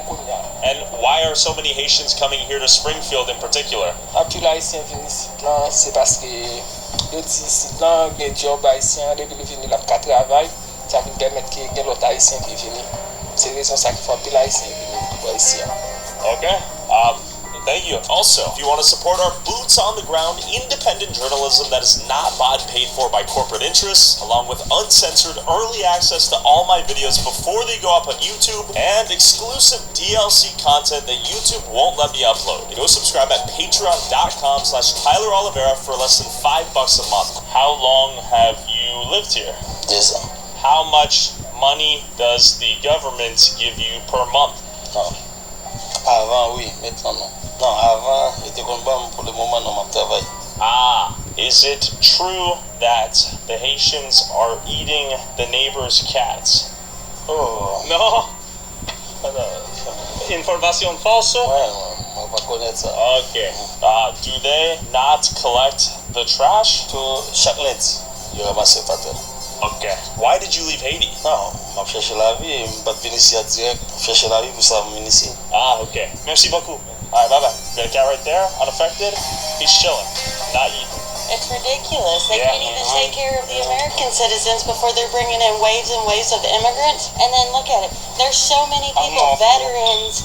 And why are so many Haitians coming here to Springfield in particular? Apil Haitien vin ici lan, se paske yo di ici lan gen job Haitien, debi li vini la ka travay, sa vin permet ki gen lot Haitien ki vini. Se rezon sa ki fa apil Haitien vini pou ici. Okay. Thank you. Also, if you want to support our boots on the ground, independent journalism that is not bought and paid for by corporate interests, along with uncensored early access to all my videos before they go up on YouTube, and exclusive DLC content that YouTube won't let me upload, go subscribe at patreon.com/Tyler Oliveira for less than $5 a month. How long have you lived here? Yes, sir. How much money does the government give you per month? Avant, oui, maintenant non. Non, avant, il était comme bon pour le moment, non, mon travail. Is it true that the Haitians are eating the neighbor's cats? Oh. No? Information falso? Ouais, on va connaître ça. Okay. Do they not collect the trash? Chaque lundi, il ramasse pas tel. Okay. Why did you leave Haiti? Non, je cherche la vie, je vais venir ici à direct. Je cherche la vie pour ça, je venir ici. Okay. Merci beaucoup. Alright, bye-bye. Got a cat right there, unaffected. He's chilling, not eating. It's ridiculous. They Yeah. can't even take care of the American citizens before they're bringing in waves and waves of immigrants. And then look at it. There's so many people, veterans,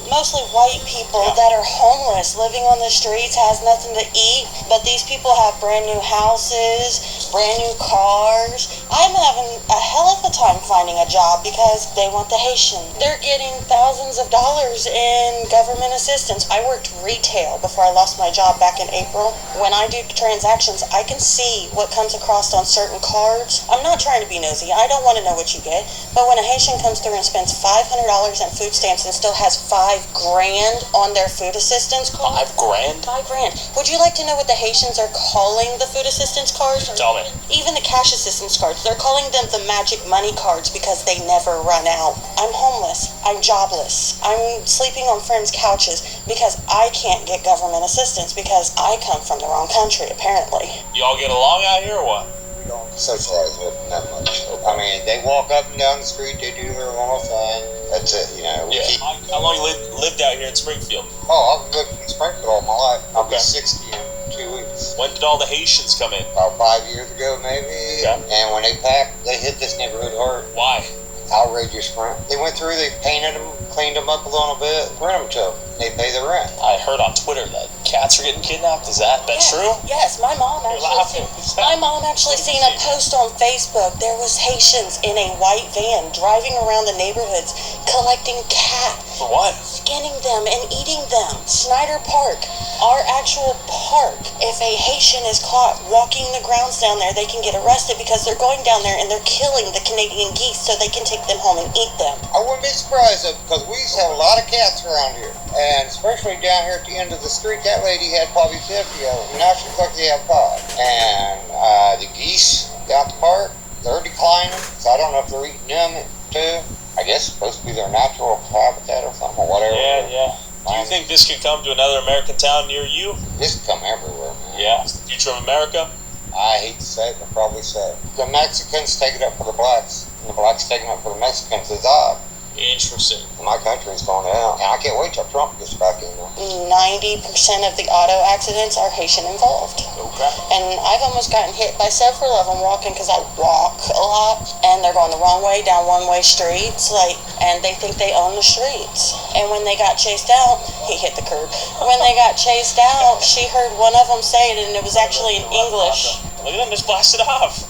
mostly white people that are homeless, living on the streets, has nothing to eat. But these people have brand new houses, brand new cars. I'm having a hell of a time finding a job because they want the Haitian. They're getting thousands of dollars in government assistance. I worked retail before I lost my job back in April. When I do transactions, I can see what comes across on certain cards. I'm not trying to be nosy. I don't want to know what you get. But when a Haitian comes through and spends $500 in food stamps and still has $5,000 on their food assistance card. $5,000? $5,000. Would you like to know what the Haitians are calling the food assistance cards? Tell me. Even the cash assistance cards. They're calling them the magic money cards because they never run out. I'm homeless. I'm jobless. I'm sleeping on friends' couches because I can't get government assistance because I come from the wrong country, apparently. Y'all get along out here or what? We don't socialize with them that much. I mean, they walk up and down the street, they do their normal thing. That's it, you know. Yeah. How long you lived out here in Springfield? Oh, I've lived in Springfield all my life. I'll be 60 in 2 weeks. When did all the Haitians come in? About 5 years ago, maybe. Yeah. And when they packed, they hit this neighborhood hard. Why? Outrageous rent. They went through, they painted them, cleaned them up a little bit, rent them to them. They pay the rent. I heard on Twitter that cats are getting kidnapped. Is that true? Yes, my mom actually seen a post on Facebook. There was Haitians in a white van driving around the neighborhoods collecting cats. For what? Skinning them and eating them. Snyder Park, our actual park. If a Haitian is caught walking the grounds down there, they can get arrested because they're going down there and they're killing the Canadian geese so they can take them home and eat them. I wouldn't be surprised though, because we used to have a lot of cats around here. And especially down here at the end of the street, that lady had probably 50 of them. Now she's lucky to have 5. And the geese down the park, they're declining. So I don't know if they're eating them too. I guess it's supposed to be their natural habitat or something or whatever. Yeah. Do you think this could come to another American town near you? This could come everywhere, man. Yeah. It's the future of America? I hate to say it, but probably so. The Mexicans take it up for the blacks, and the blacks take it up for the Mexicans. It's odd. Interesting. My country's going down, and I can't wait till Trump gets back in there. 90% of the auto accidents are Haitian involved. Okay. And I've almost gotten hit by several of them walking because I walk a lot, and they're going the wrong way down one-way streets, and they think they own the streets. And when they got chased out, he hit the curb. When they got chased out, she heard one of them say it, and it was actually in English. Look at them, just blasted off.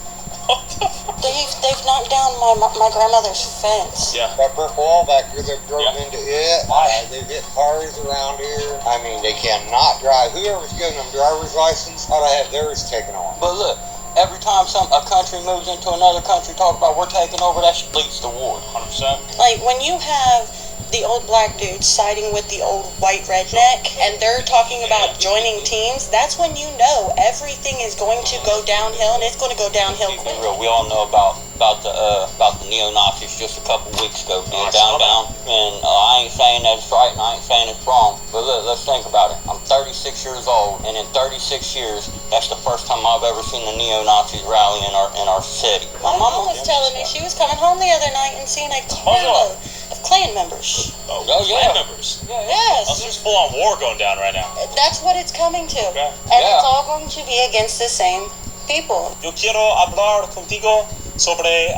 They've knocked down my grandmother's fence. Yeah. That brick wall back here, they've drove into it. They've hit cars around here. I mean, they cannot drive. Whoever's giving them driver's license ought to have theirs taken on. But look, every time a country moves into another country, talk about we're taking over, that shit leads to war. 100%. Like, when you have the old black dudes siding with the old white redneck, and they're talking about joining teams, that's when you know everything is going to go downhill, and it's going to go downhill quick. We all know about the neo-Nazis just a couple weeks ago being down, and I ain't saying that it's right and I ain't saying it's wrong, but look, let's think about it. I'm 36 years old, and in 36 years, that's the first time I've ever seen the neo-Nazis rally in our city. My mom was telling me she was coming home the other night and seeing a carload of Klan members. Oh, Klan members? Yes. Oh, so there's full-on war going down right now. That's what it's coming to. Okay. And it's all going to be against the same people. Yo quiero hablar contigo sobre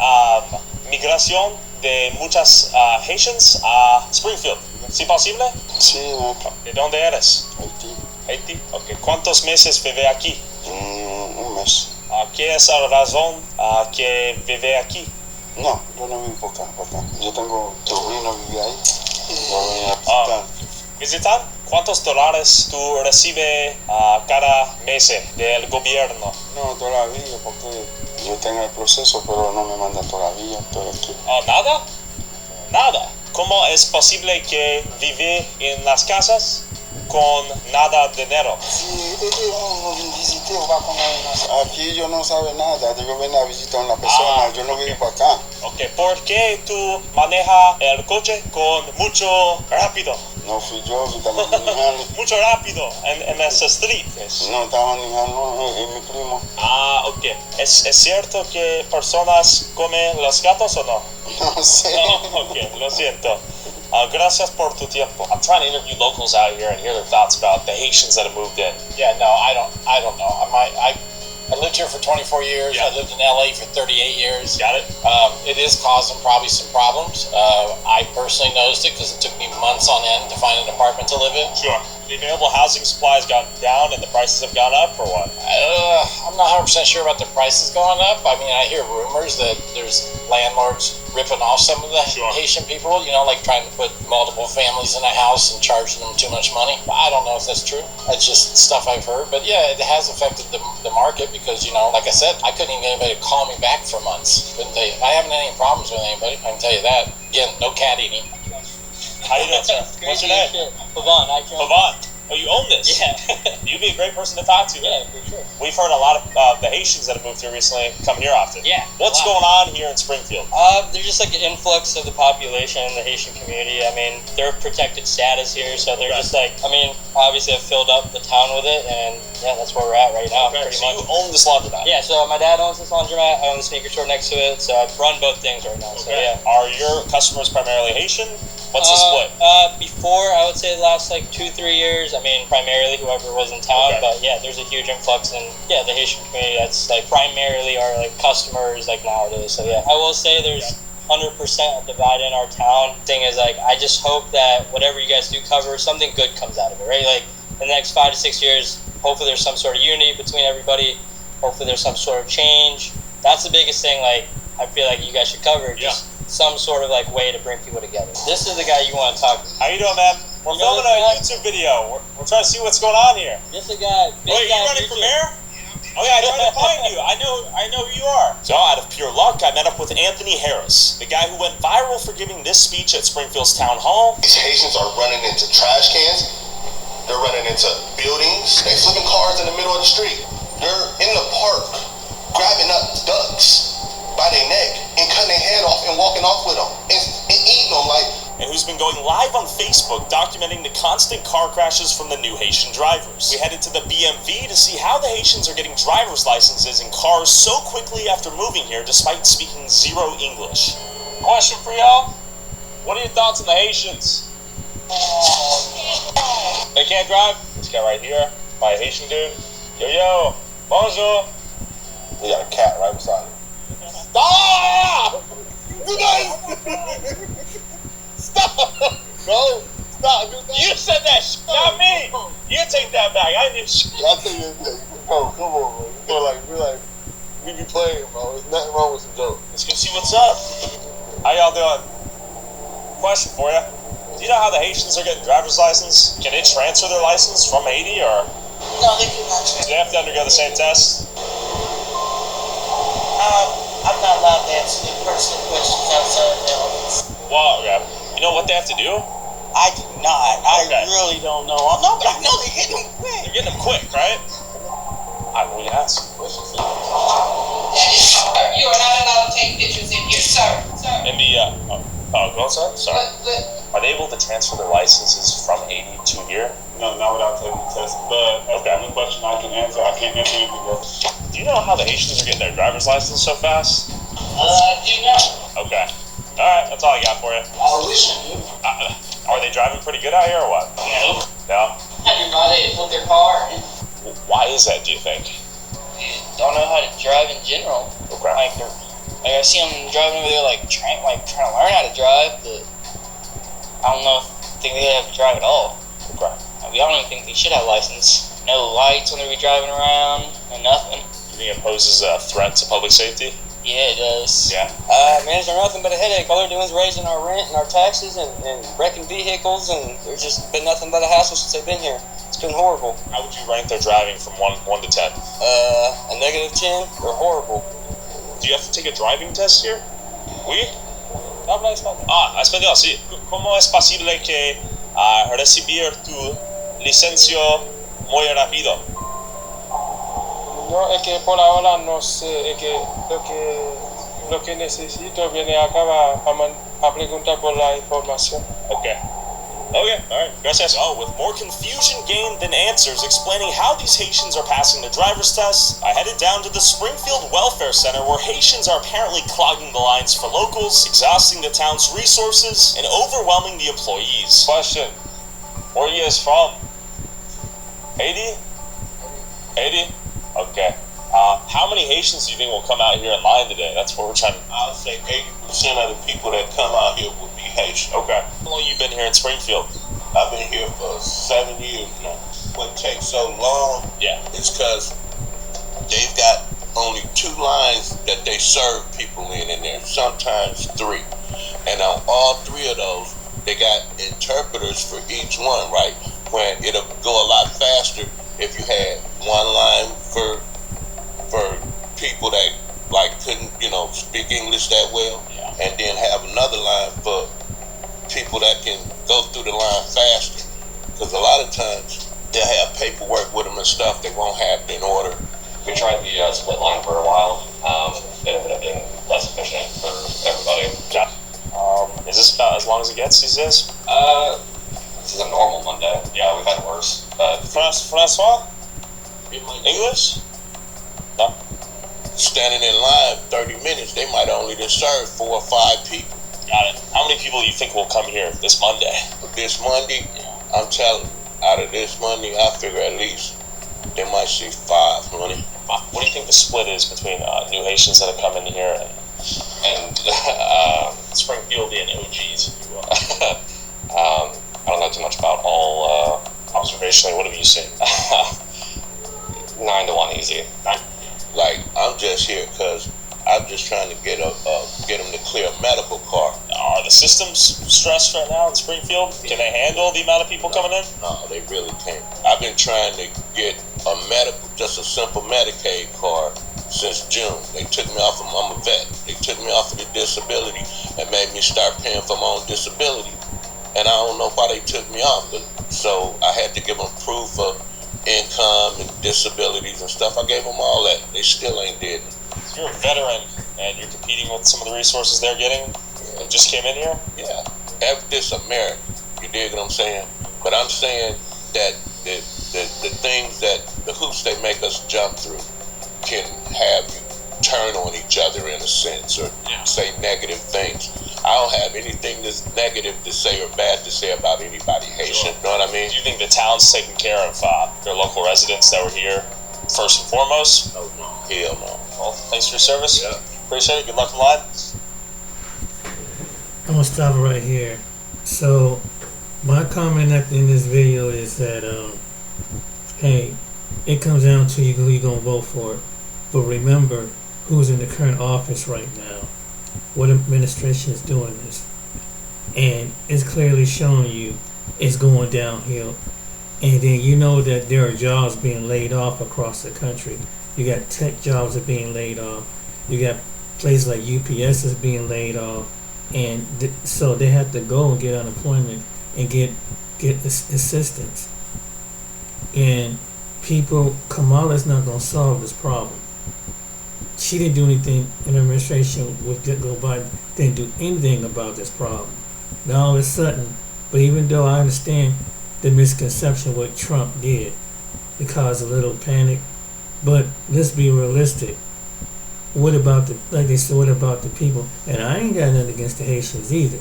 migración de muchas Haitians a Springfield. ¿Sí posible? Sí, no. ¿De dónde eres? Haití. Haití. Okay. ¿Cuántos meses vive aquí? Un mes. ¿Qué es la razón que vive aquí? No, yo no vivo por acá. Yo tengo sobrino que vive ahí. Yo voy a visitar. ¿Visitar? ¿Cuántos dólares tú recibes cada mes del gobierno? No, todavía, porque yo tengo el proceso, pero no me mandan todavía. Estoy aquí. ¿Nada? Nada. ¿Cómo es posible que vive en las casas con nada de dinero? Sí, visité, aquí yo no sabe nada. Yo vengo a visitar a una persona, yo no vivo acá. Ok, ¿por qué tú manejas el coche con mucho rápido? No fui yo, estaba manejando. Mucho rápido en esa street. No, estaba manejando mi primo. Ok. ¿Es cierto que personas comen los gatos o no? No sé. No, ok, lo siento. Gracias por tu tiempo. I'm trying to interview locals out here and hear their thoughts about the Haitians that have moved in. Yeah, no, I don't know. I lived here for 24 years. Yeah. I lived in LA for 38 years. Got it? It is causing probably some problems. I personally noticed it because it took me months on end to find an apartment to live in. Sure. The available housing supply has gone down and the prices have gone up, or what? I'm not 100% sure about the prices going up. I mean, I hear rumors that there's landlords ripping off some of the Haitian people, you know, like trying to put multiple families in a house and charging them too much money. I don't know if that's true. It's just stuff I've heard. But yeah, it has affected the market because, you know, like I said, I couldn't even get anybody to call me back for months. Couldn't tell you. I haven't had any problems with anybody, I can tell you that. Again, no cat eating. How you doing, sir? What's your name? Pavon. Pavon. Oh, you own this? Yeah. You'd be a great person to talk to. Yeah, for sure. We've heard a lot of the Haitians that have moved here recently come here often. Yeah. What's going on here in Springfield? There's just like an influx of the population, the Haitian community. I mean, they're protected status here, so they're just like, I mean, obviously I've filled up the town with it, and yeah, that's where we're at right now, pretty much. You own this laundromat? Yeah, so my dad owns this laundromat, I own the sneaker store next to it, so I run both things right now, so yeah. Are your customers primarily Haitian? What's the split? Before, I would say the last like 2-3 years, I mean, primarily whoever was in town, but yeah, there's a huge influx in, the Haitian community. That's like primarily our like customers like nowadays, so yeah. I will say there's 100% a divide in our town. Thing is, like, I just hope that whatever you guys do cover, something good comes out of it, right? Like, in the next 5 to 6 years, hopefully there's some sort of unity between everybody. Hopefully there's some sort of change. That's the biggest thing, like, I feel like you guys should cover. Just some sort of, like, way to bring people together. This is the guy you want to talk to. How you doing, man? We're filming a YouTube video. We're trying to see what's going on here. This is the guy. Wait, you running for mayor? Oh yeah, I tried to find you. I know who you are. So out of pure luck, I met up with Anthony Harris, the guy who went viral for giving this speech at Springfield's town hall. These Haitians are running into trash cans. They're running into buildings. They flipping cars in the middle of the street. They're in the park grabbing up ducks by their neck and cutting their head off and walking off with them and eating them like. And who's been going live on Facebook documenting the constant car crashes from the new Haitian drivers. We headed to the BMV to see how the Haitians are getting driver's licenses in cars so quickly after moving here despite speaking zero English. Question for y'all. What are your thoughts on the Haitians? They can't drive? This guy right here, my Haitian dude. Yo, bonjour. We got a cat right beside him. Stop! Stop! Bro, stop. You said that shit, not me. You take that back. I didn't shit. I'll tell you anything. Bro, come on, bro. We be playing, bro. There's nothing wrong with some jokes. Let's go see what's up. How y'all doing? Question for you. Do you know how the Haitians are getting driver's license? Can they transfer their license from Haiti, or? No, they do not. Do they have to undergo the same test? I'm not allowed to answer the personal questions outside the office. Well, okay. You know what they have to do? I do not. I really don't know. No, but I know they're getting them quick. They're getting them quick, right? I'm going to ask. You are not allowed to take pictures in here, sir. In the, go outside? Sorry. Are they able to transfer their licenses from Haiti to here? No, not without taking the test. But that's the only question I can answer. I can't answer anything else. Do you know how the Haitians are getting their driver's license so fast? I do not. Okay. Alright, that's all I got for you. I wish I knew. Are they driving pretty good out here or what? No. No? Everybody put their car in. Why is that, do you think? They don't know how to drive in general. Okay. Like I see them driving over there trying to learn how to drive, but I don't think they have to drive at all. Okay. I don't even think they should have a license. No lights when they be driving around, and nothing. Do you think it poses a threat to public safety? Yeah, it does. Yeah. Man, it's nothing but a headache. All they're doing is raising our rent and our taxes and wrecking vehicles, and there's just been nothing but a hassle since they've been here. It's been horrible. How would you rank their driving from 1 to 10? A -10. They're horrible. Do you have to take a driving test here? Oui? Habla español. Español, sí. ¿Cómo es posible que recibir tu licencia muy rápido? No, es que por ahora no sé, es que lo que necesito viene acá a preguntar por la información. Ok. Okay, alright. Gracias. Oh, with more confusion gained than answers explaining how these Haitians are passing the driver's tests, I headed down to the Springfield Welfare Center where Haitians are apparently clogging the lines for locals, exhausting the town's resources, and overwhelming the employees. Question. Where are you guys from? Haiti? Haiti? Okay. How many Haitians do you think will come out here in line today? That's what we're trying to... I would say 80% of the people that come out here would be Haitian. Okay. How long have you been here in Springfield? I've been here for 7 years now. What takes so long is because they've got only 2 lines that they serve people in there, sometimes 3. And on all 3 of those, they got interpreters for each one, right? When it'll go a lot faster if you had one line for people that like couldn't, speak English that well, and then have another line for people that can go through the line faster. Because a lot of times they'll have paperwork with them and stuff they won't have in order. We tried the split line for a while. It ended up being less efficient for everybody. Is this about as long as it gets these days? This is a normal Monday. Yeah, we've had worse. Francois? English? No. Standing in line 30 minutes, they might only just serve 4 or 5 people. Got it. How many people do you think will come here this Monday? This Monday, I'm telling you, out of this Monday, I figure at least they might see 5, honey. What do you think the split is between new Haitians that have come in here and Springfieldian OGs, if you will? I don't know too much about all observationally. What have you seen? 9 to 1 easy. Like, I'm just here because I'm just trying to get them to clear a medical card. Are the systems stressed right now in Springfield? Can they handle the amount of people coming in? No, they really can't. I've been trying to get just a simple Medicaid card since June. They took me off I'm a vet. They took me off of the disability and made me start paying for my own disability. And I don't know why they took me off, but so I had to give them proof of income and disabilities and stuff. I gave them all that. They still ain't did it. You're a veteran and you're competing with some of the resources they're getting and just came in here? Yeah. This America. You dig what I'm saying? But I'm saying that the things that the hoops they make us jump through can have you turn on each other in a sense or say negative things. I don't have anything that's negative to say or bad to say about anybody Haitian. You know what I mean? Do you think the town's taking care of their local residents that were here first and foremost? Oh, no. Hell no. Well, thanks for your service. Yeah. Appreciate it. Good luck in line. I'm gonna stop it right here. So, my comment at the end of this video is that, hey, it comes down to who you're gonna vote for. But remember who's in the current office right now. What administration is doing this. And it's clearly showing you it's going downhill. And then you know that there are jobs being laid off across the country. You got tech jobs that are being laid off. You got places like UPS is being laid off. And so they have to go and get unemployment and get assistance. And Kamala's not going to solve this problem. She didn't do anything, and the administration would go by, didn't do anything about this problem. Now all of a sudden, but even though I understand the misconception what Trump did, it caused a little panic, but let's be realistic. What about like they said, what about the people? And I ain't got nothing against the Haitians either,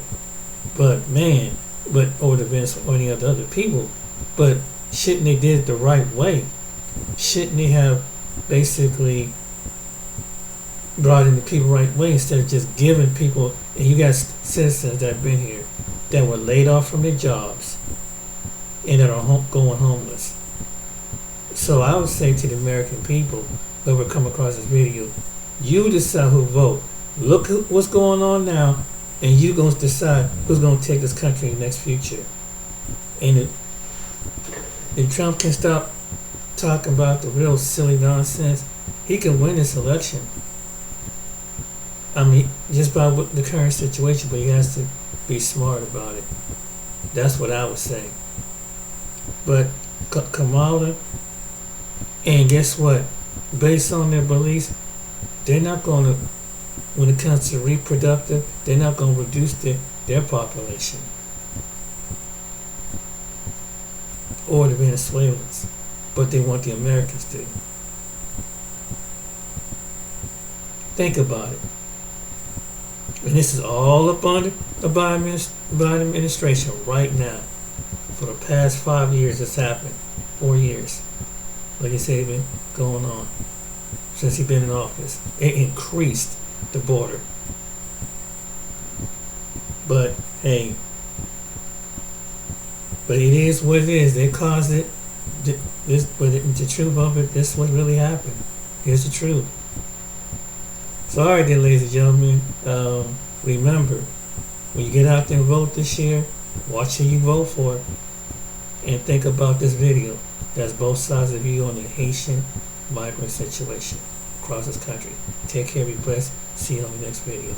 but man, or the Venezuelans or any other people, but shouldn't they did it the right way? Shouldn't they have basically brought in the people the right way instead of just giving people? And you got citizens that have been here that were laid off from their jobs and that are going homeless. So I would say to the American people that will come across this video, you decide who vote. Look what's going on now, and you going to decide who's going to take this country in the next future. And if Trump can stop talking about the real silly nonsense, he can win this election. I mean, just by the current situation, but he has to be smart about it. That's what I would say. But Kamala, and guess what? Based on their beliefs, they're not going to, when it comes to reproductive, they're not going to reduce their population. or the Venezuelans, but they want the Americans to. Think about it. And this is all up under the Biden administration right now. For the past 5 years, it's happened. 4 years. Like I said, it's been going on since he's been in office. It increased the border. But hey, but it is what it is. They caused it. But the truth of it, this is what really happened. Here's the truth. So, alright then, ladies and gentlemen, remember, when you get out there and vote this year, watch who you vote for, and think about this video. That's both sides of you on the Haitian migrant situation across this country. Take care, be blessed. See you on the next video.